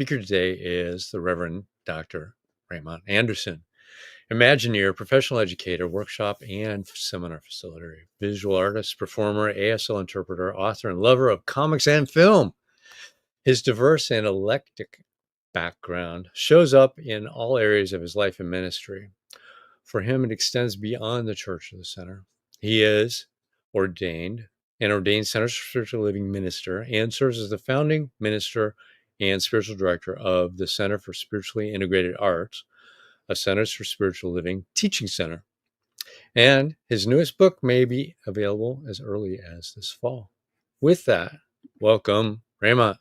speaker today is the Reverend Dr. Raymont Anderson, Imagineer, professional educator, workshop and seminar facilitator, visual artist, performer, ASL interpreter, author, and lover of comics and film. His diverse and eclectic background shows up in all areas of his life and ministry. For him, it extends beyond the church or the center. He is ordained Centers for Spiritual Living minister and serves as the founding minister and spiritual director of the Center for Spiritually Integrated Arts, a Centers for Spiritual Living teaching center. And his newest book may be available as early as this fall. With that, welcome, Raymont.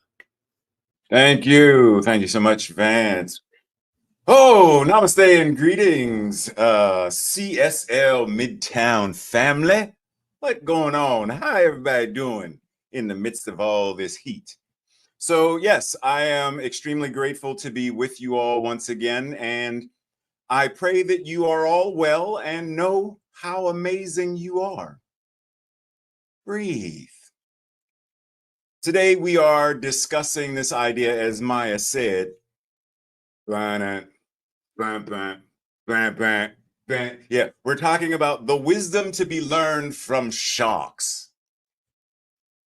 Thank you. Thank you so much, Vance. Oh, namaste and greetings, CSL Midtown family. What's going on? How everybody doing in the midst of all this heat? So yes, I am extremely grateful to be with you all once again, and I pray that you are all well and know how amazing you are. Breathe. Today we are discussing this idea, as Maya said. Yeah, we're talking about the wisdom to be learned from sharks.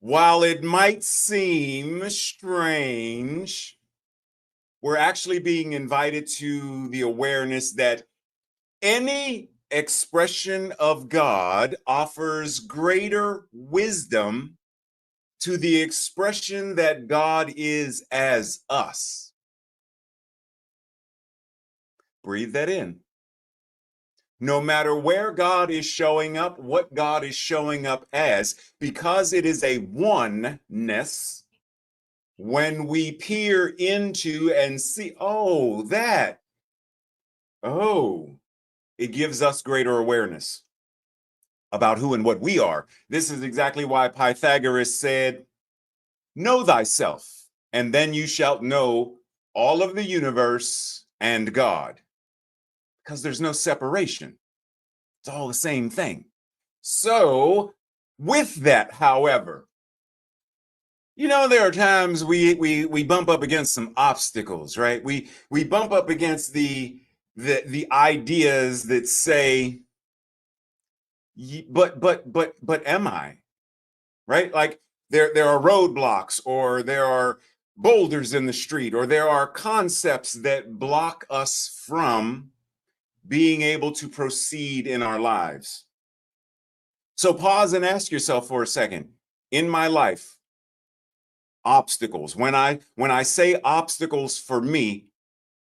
While it might seem strange, we're actually being invited to the awareness that any expression of God offers greater wisdom to the expression that God is as us. Breathe that in. No matter where God is showing up, what God is showing up as, because it is a oneness, when we peer into and see, it gives us greater awareness about who and what we are. This is exactly why Pythagoras said, know thyself, and then you shalt know all of the universe and God. Because there's no separation. It's all the same thing. So with that, however, there are times we bump up against some obstacles, right? We bump up against the ideas that say, but am I? Right? Like there are roadblocks, or there are boulders in the street, or there are concepts that block us from being able to proceed in our lives. So pause and ask yourself for a second. In my life, obstacles. When I say obstacles for me,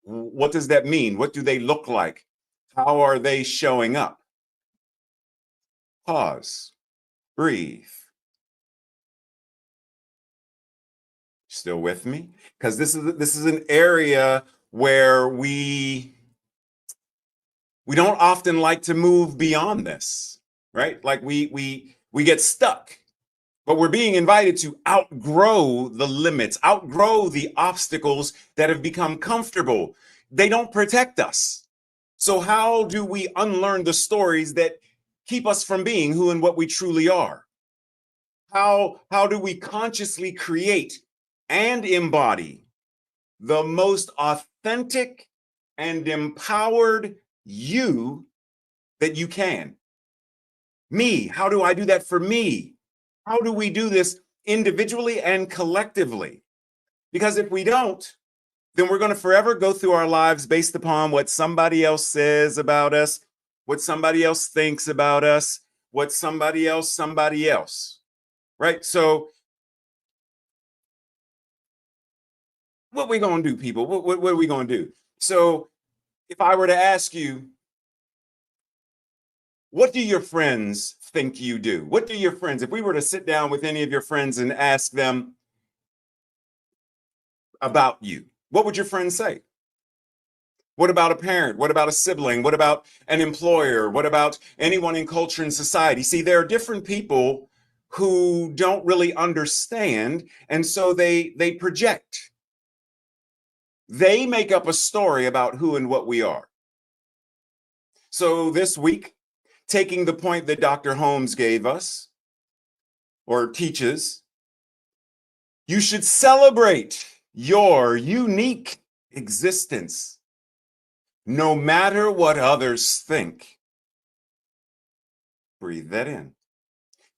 what does that mean? What do they look like? How are they showing up? Pause. Breathe. Still with me? Because this is an area where we don't often like to move beyond this, right? Like we get stuck, but we're being invited to outgrow the limits, outgrow the obstacles that have become comfortable. They don't protect us. So how do we unlearn the stories that keep us from being who and what we truly are? How do we consciously create and embody the most authentic and empowered you that you can? Me, how do I do that for me? How do we do this individually and collectively? Because if we don't, then we're going to forever go through our lives based upon what somebody else says about us, what somebody else thinks about us, what somebody else, right? So what we going to do, people? What are we going to do? So if I were to ask you, what do your friends think you do? What do your friends, if we were to sit down with any of your friends and ask them about you, what would your friends say? What about a parent? What about a sibling? What about an employer? What about anyone in culture and society? See, there are different people who don't really understand, and so they project. They make up a story about who and what we are. So this week, taking the point that Dr. Holmes gave us, or teaches, you should celebrate your unique existence, no matter what others think. Breathe that in.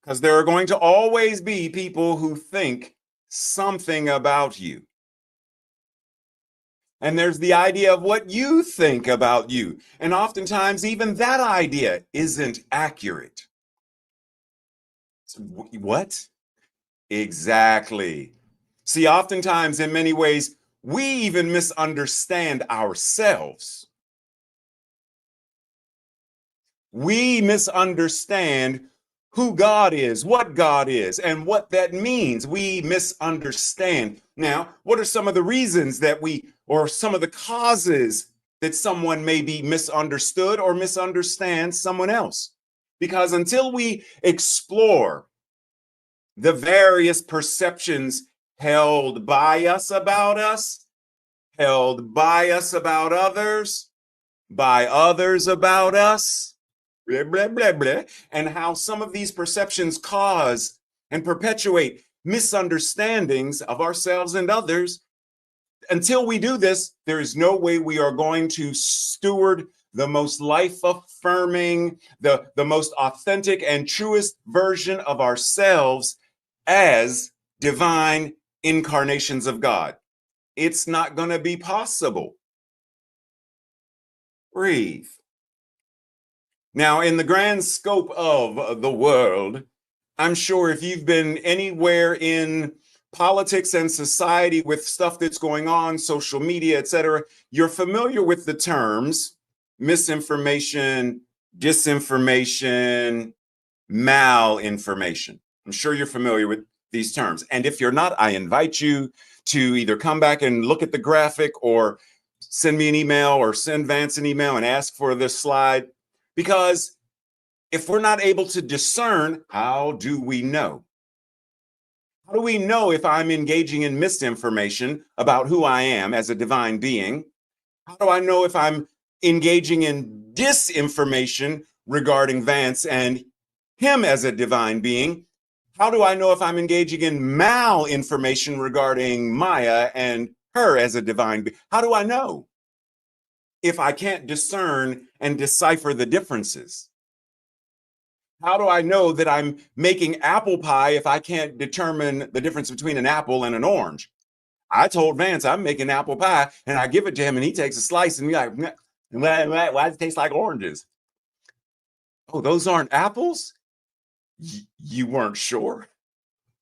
Because there are going to always be people who think something about you. And there's the idea of what you think about you. And oftentimes, even that idea isn't accurate. What? Exactly. See, oftentimes, in many ways, we even misunderstand ourselves. We misunderstand who God is, what God is, and what that means. We misunderstand. Now, what are some of the reasons that or some of the causes that someone may be misunderstood or misunderstand someone else? Because until we explore the various perceptions held by us about us, held by us about others, by others about us, blah, blah, blah, blah, and how some of these perceptions cause and perpetuate misunderstandings of ourselves and others. Until we do this, there is no way we are going to steward the most life-affirming, the most authentic and truest version of ourselves as divine incarnations of God. It's not going to be possible. Breathe. Now, in the grand scope of the world, I'm sure if you've been anywhere in politics and society with stuff that's going on, social media, etc., you're familiar with the terms misinformation, disinformation, malinformation. I'm sure you're familiar with these terms. And if you're not, I invite you to either come back and look at the graphic or send me an email or send Vance an email and ask for this slide. Because if we're not able to discern, how do we know? How do we know if I'm engaging in misinformation about who I am as a divine being? How do I know if I'm engaging in disinformation regarding Vance and him as a divine being? How do I know if I'm engaging in malinformation regarding Maya and her as a divine being? How do I know if I can't discern and decipher the differences? How do I know that I'm making apple pie if I can't determine the difference between an apple and an orange? I told Vance I'm making apple pie, and I give it to him, and he takes a slice, and he's like, why does it taste like oranges? Oh, those aren't apples? You weren't sure?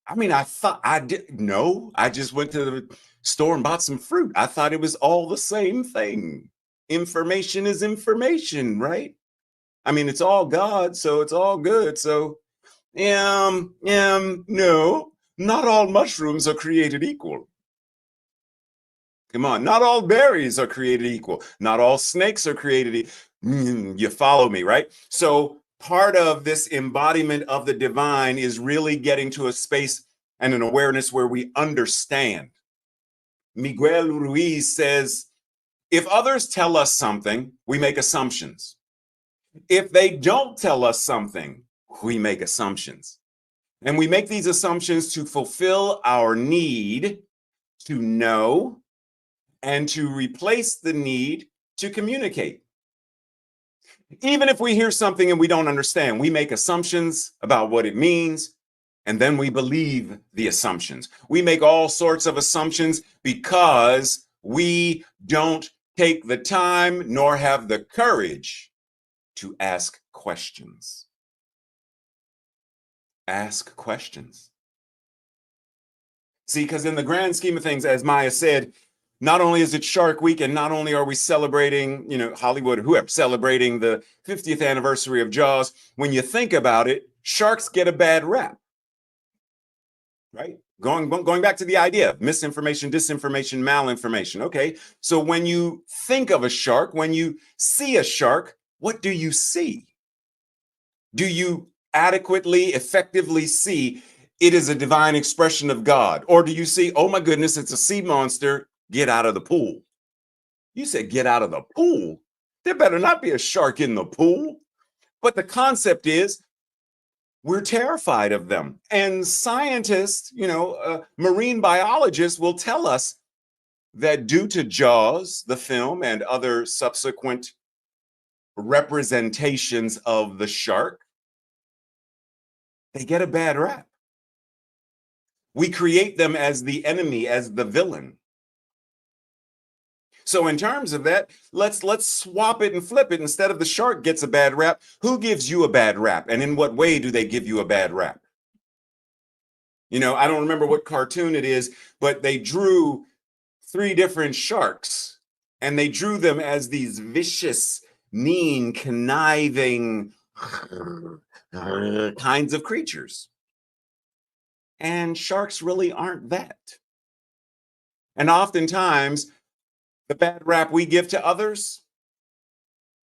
I mean, I thought I did. No, I just went to the store and bought some fruit. I thought it was all the same thing. Information is information, right? I mean, it's all God, so it's all good. So, no, not all mushrooms are created equal. Come on, not all berries are created equal. Not all snakes are created equal. You follow me, right? So part of this embodiment of the divine is really getting to a space and an awareness where we understand. Miguel Ruiz says, if others tell us something, we make assumptions. If they don't tell us something, we make assumptions. And we make these assumptions to fulfill our need to know and to replace the need to communicate. Even if we hear something and we don't understand, we make assumptions about what it means, and then we believe the assumptions. We make all sorts of assumptions because we don't take the time nor have the courage to ask questions. Ask questions. See, because in the grand scheme of things, as Maya said, not only is it Shark Week, and not only are we celebrating, Hollywood, whoever, celebrating the 50th anniversary of Jaws, when you think about it, sharks get a bad rap, right? Going back to the idea of misinformation, disinformation, malinformation. Okay, so when you think of a shark, when you see a shark, what do you see? Do you adequately, effectively see it is a divine expression of God? Or do you see, oh my goodness, it's a sea monster, get out of the pool? You said get out of the pool. There better not be a shark in the pool. But the concept is we're terrified of them. And scientists, marine biologists will tell us that due to Jaws, the film, and other subsequent representations of the shark, they get a bad rap. We create them as the enemy, as the villain. So in terms of that, let's swap it and flip it. Instead of the shark gets a bad rap, who gives you a bad rap? And in what way do they give you a bad rap? You know, I don't remember what cartoon it is, but they drew 3 different sharks, and they drew them as these vicious, mean, conniving kinds of creatures. And sharks really aren't that. And oftentimes, the bad rap we give to others,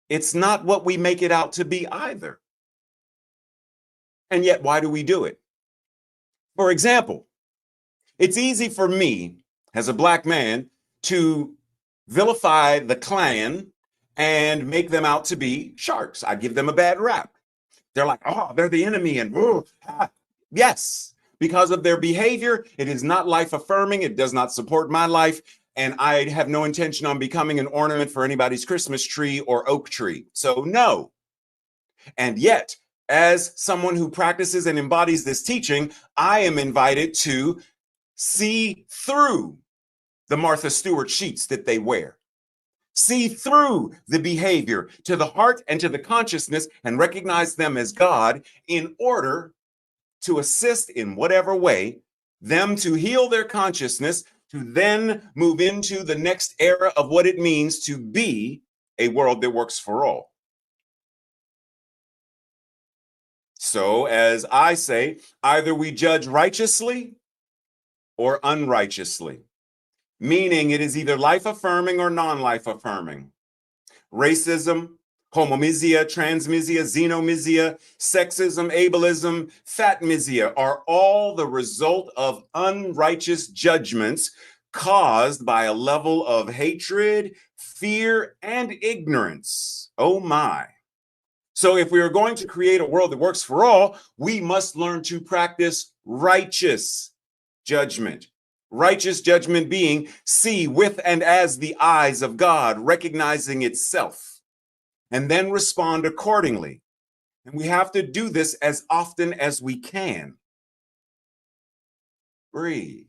it's not what we make it out to be either. And yet, why do we do it? For example, it's easy for me as a Black man to vilify the Klan and make them out to be sharks. I give them a bad rap. They're like, oh, they're the enemy. And yes, because of their behavior, it is not life affirming. It does not support my life. And I have no intention on becoming an ornament for anybody's Christmas tree or oak tree. So no. And yet, as someone who practices and embodies this teaching, I am invited to see through the Martha Stewart sheets that they wear. See through the behavior to the heart and to the consciousness and recognize them as God in order to assist in whatever way them to heal their consciousness, to then move into the next era of what it means to be a world that works for all. So, as I say, either we judge righteously or unrighteously, meaning it is either life-affirming or non-life-affirming. Racism, Homomisia, Transmisia, Xenomisia, Sexism, Ableism, Fatmisia are all the result of unrighteous judgments caused by a level of hatred, fear, and ignorance. Oh my. So if we are going to create a world that works for all, we must learn to practice righteous judgment. Righteous judgment being see with and as the eyes of God, recognizing itself, and then respond accordingly. And we have to do this as often as we can. Breathe.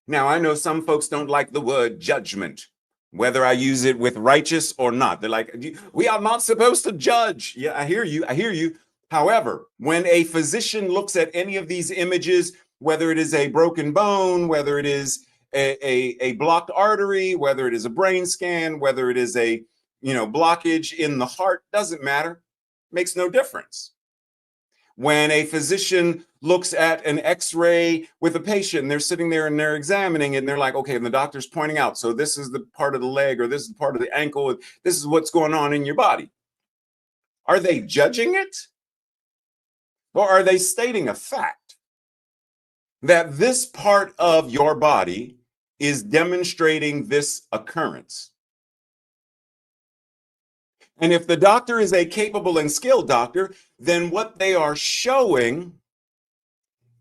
Now, I know some folks don't like the word judgment, whether I use it with righteous or not. They're like, we are not supposed to judge. Yeah, I hear you. I hear you. However, when a physician looks at any of these images, whether it is a broken bone, whether it is a blocked artery, whether it is a brain scan, whether it is a blockage in the heart, doesn't matter. Makes no difference. When a physician looks at an x-ray with a patient and they're sitting there and they're examining it and they're like, okay, and the doctor's pointing out, so this is the part of the leg or this is part of the ankle, this is what's going on in your body. Are they judging it? Or are they stating a fact that this part of your body is demonstrating this occurrence? And if the doctor is a capable and skilled doctor, then what they are showing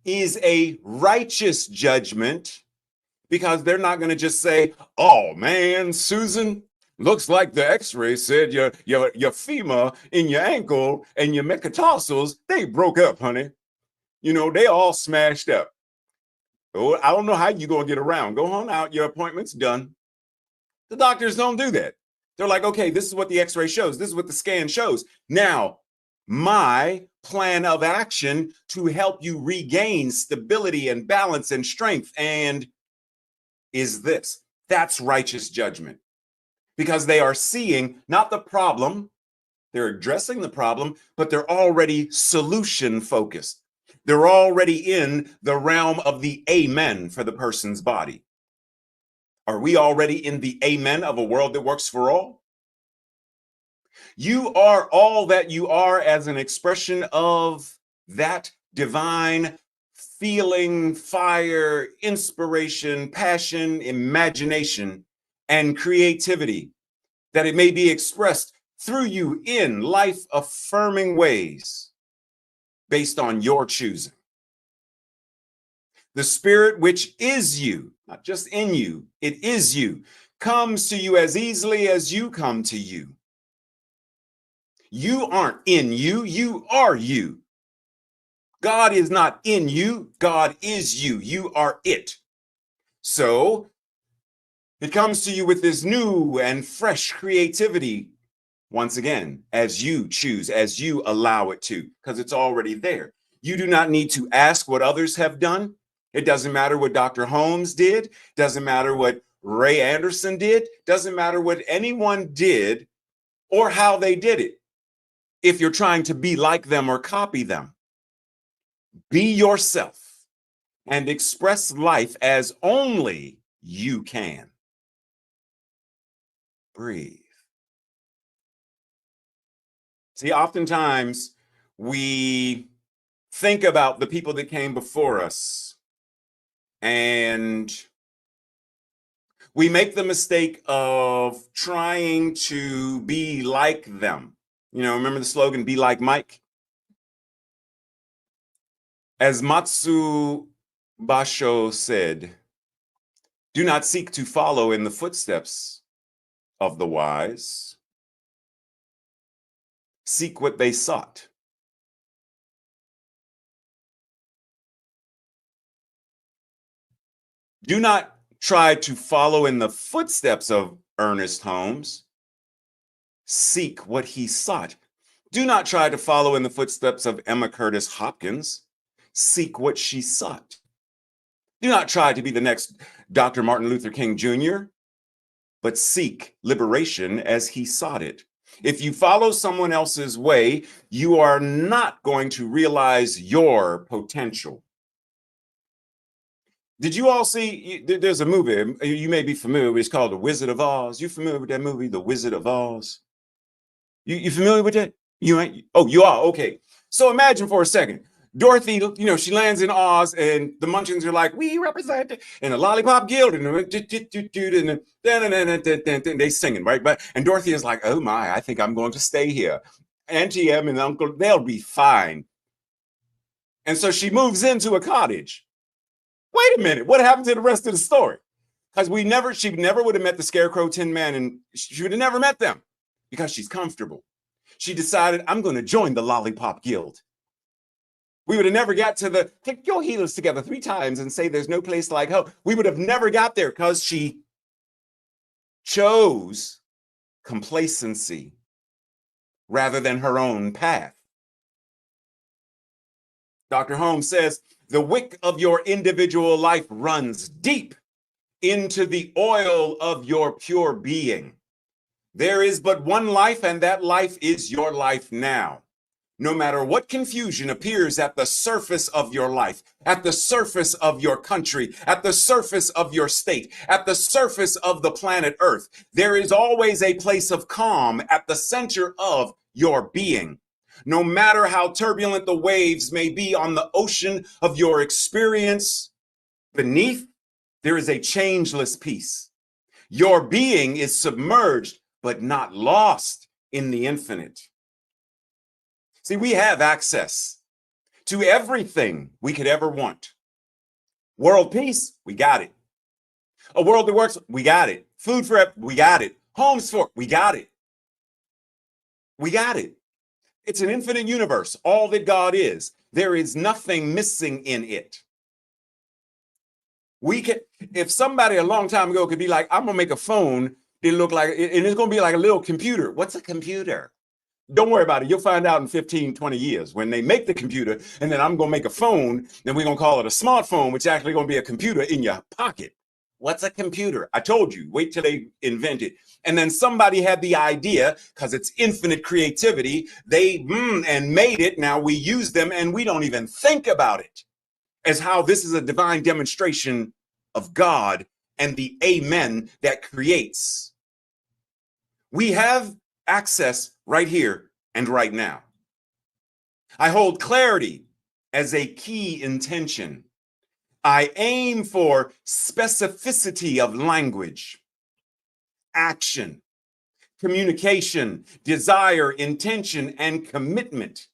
is a righteous judgment, because they're not going to just say, oh man, Susan, looks like the x-ray said your femur in your ankle and your metatarsals, they broke up, honey. They all smashed up. Oh, I don't know how you're going to get around. Go on out. Your appointment's done. The doctors don't do that. They're like, okay, this is what the x-ray shows. This is what the scan shows. Now, my plan of action to help you regain stability and balance and strength and is this. That's righteous judgment, because they are seeing not the problem, they're addressing the problem, but they're already solution focused. They're already in the realm of the amen for the person's body. Are we already in the amen of a world that works for all? You are all that you are as an expression of that divine feeling, fire, inspiration, passion, imagination, and creativity, that it may be expressed through you in life-affirming ways based on your choosing. The spirit which is you not just in you, it is you, comes to you as easily as you come to you. You aren't in you, you are you. God is not in you, God is you. You are it. So it comes to you with this new and fresh creativity, once again, as you choose, as you allow it to, because it's already there. You do not need to ask what others have done. It doesn't matter what Dr. Holmes did, doesn't matter what Ray Anderson did, doesn't matter what anyone did or how they did it. If you're trying to be like them or copy them, be yourself and express life as only you can. Breathe. See, oftentimes we think about the people that came before us and we make the mistake of trying to be like them. You know, remember the slogan, be like Mike? As Matsu Basho said, do not seek to follow in the footsteps of the wise. Seek what they sought. Do not try to follow in the footsteps of Ernest Holmes. Seek what he sought. Do not try to follow in the footsteps of Emma Curtis Hopkins. Seek what she sought. Do not try to be the next Dr. Martin Luther King Jr., but seek liberation as he sought it. If you follow someone else's way, you are not going to realize your potential. Did you all see, there's a movie, you may be familiar with, it's called The Wizard of Oz. You familiar with that movie, The Wizard of Oz? You familiar with that? You ain't? Oh, you are, okay. So imagine for a second, Dorothy, you know, she lands in Oz and the Munchkins are like, we represent it, and the Lollipop Guild, and they singing, right? And Dorothy is like, oh my, I think I'm going to stay here. Auntie Em and Uncle, they'll be fine. And so she moves into a cottage. Wait a minute, what happened to the rest of the story? Because she never would have met the Scarecrow, Tin Man, and she would have never met them because she's comfortable. She decided, I'm going to join the Lollipop Guild. We would have never got to the click your heels together 3 times and say there's no place like home. We would have never got there because she chose complacency rather than her own path. Dr. Holmes says, the wick of your individual life runs deep into the oil of your pure being. There is but one life, and that life is your life now. No matter what confusion appears at the surface of your life, at the surface of your country, at the surface of your state, at the surface of the planet Earth, there is always a place of calm at the center of your being. No matter how turbulent the waves may be on the ocean of your experience, beneath, there is a changeless peace. Your being is submerged, but not lost in the infinite. See, we have access to everything we could ever want. World peace, we got it. A world that works, we got it. Food for, we got it. Homes for, we got it. We got it. It's an infinite universe, all that God is. There is nothing missing in it. We can, if somebody a long time ago could be like, I'm gonna make a phone that look like, and it's gonna be like a little computer. What's a computer? Don't worry about it. You'll find out in 15, 20 years when they make the computer, and then I'm going to make a phone, and we're going to call it a smartphone, which is actually going to be a computer in your pocket. What's a computer? I told you, wait till they invent it. And then somebody had the idea, because it's infinite creativity, they and made it. Now we use them, and we don't even think about it as how this is a divine demonstration of God and the amen that creates. We have access right here and right now. I hold clarity as a key intention. I aim for specificity of language, action, communication, desire, intention, and commitment.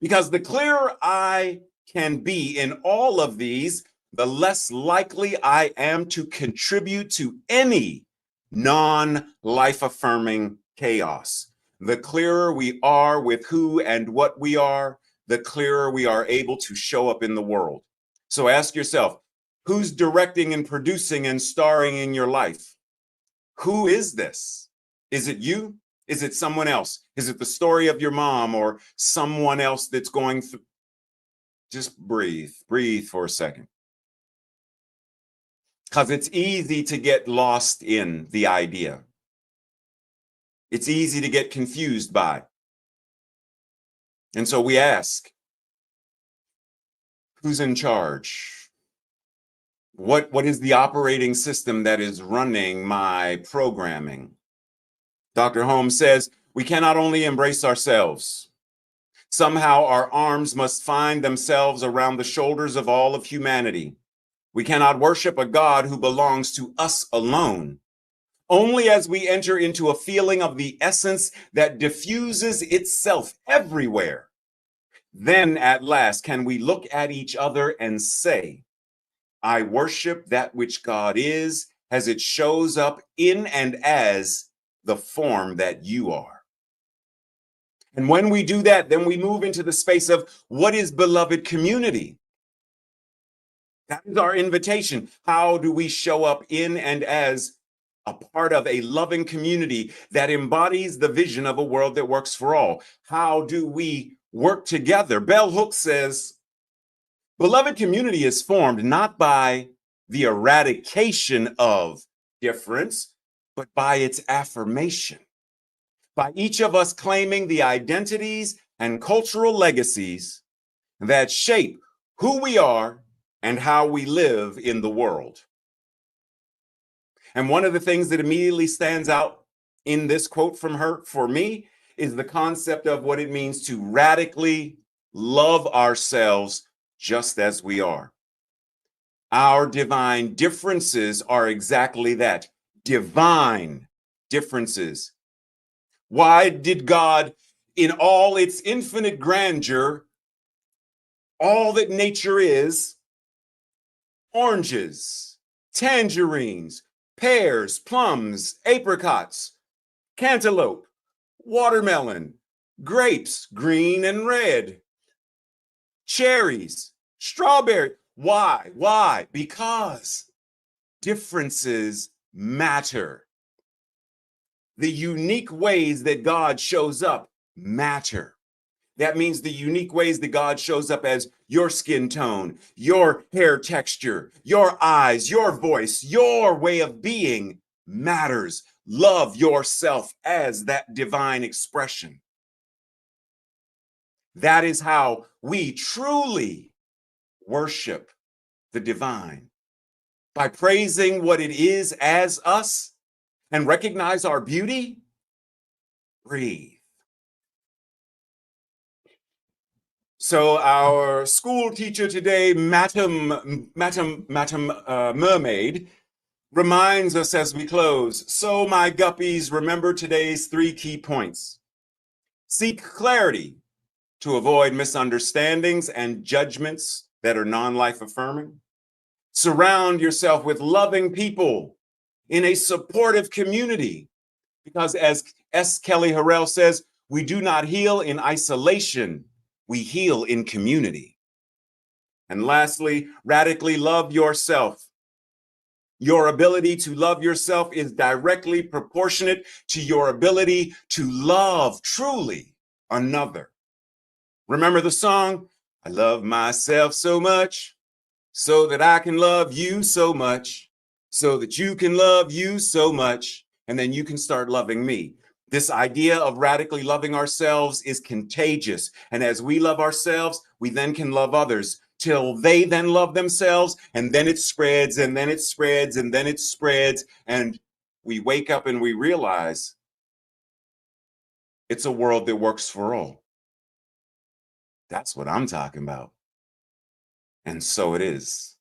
Because the clearer I can be in all of these, the less likely I am to contribute to any non-life-affirming chaos. The clearer we are with who and what we are, the clearer we are able to show up in the world. So ask yourself, who's directing and producing and starring in your life? Who is this? Is it you? Is it someone else? Is it the story of your mom or someone else that's going through? Just breathe for a second. Because it's easy to get lost in the idea. It's easy to get confused by. And so we ask, who's in charge? What is the operating system that is running my programming? Dr. Holmes says, we cannot only embrace ourselves. Somehow our arms must find themselves around the shoulders of all of humanity. We cannot worship a God who belongs to us alone. Only as we enter into a feeling of the essence that diffuses itself everywhere, then at last can we look at each other and say, I worship that which God is as it shows up in and as the form that you are. And when we do that, then we move into the space of what is beloved community? That is our invitation. How do we show up in and as a part of a loving community that embodies the vision of a world that works for all? How do we work together? Bell Hooks says, beloved community is formed not by the eradication of difference, but by its affirmation. By each of us claiming the identities and cultural legacies that shape who we are and how we live in the world. And one of the things that immediately stands out in this quote from her, for me, is the concept of what it means to radically love ourselves just as we are. Our divine differences are exactly that, divine differences. Why did God, in all its infinite grandeur, all that nature is, oranges, tangerines, pears, plums, apricots, cantaloupe, watermelon, grapes, green and red, cherries, strawberry. Why? Why? Because differences matter. The unique ways that God shows up matter. That means the unique ways that God shows up as your skin tone, your hair texture, your eyes, your voice, your way of being matters. Love yourself as that divine expression. That is how we truly worship the divine, by praising what it is as us and recognize our beauty. Breathe. So our school teacher today, Madam Mermaid, reminds us as we close. So my guppies, remember today's 3 key points. Seek clarity to avoid misunderstandings and judgments that are non-life affirming. Surround yourself with loving people in a supportive community, because as S. Kelly Harrell says, we do not heal in isolation. We heal in community. And lastly, radically love yourself. Your ability to love yourself is directly proportionate to your ability to love truly another. Remember the song, I love myself so much, so that I can love you so much, so that you can love you so much, and then you can start loving me. This idea of radically loving ourselves is contagious. And as we love ourselves, we then can love others till they then love themselves. And then it spreads, and then it spreads, and then it spreads. And we wake up and we realize it's a world that works for all. That's what I'm talking about. And so it is.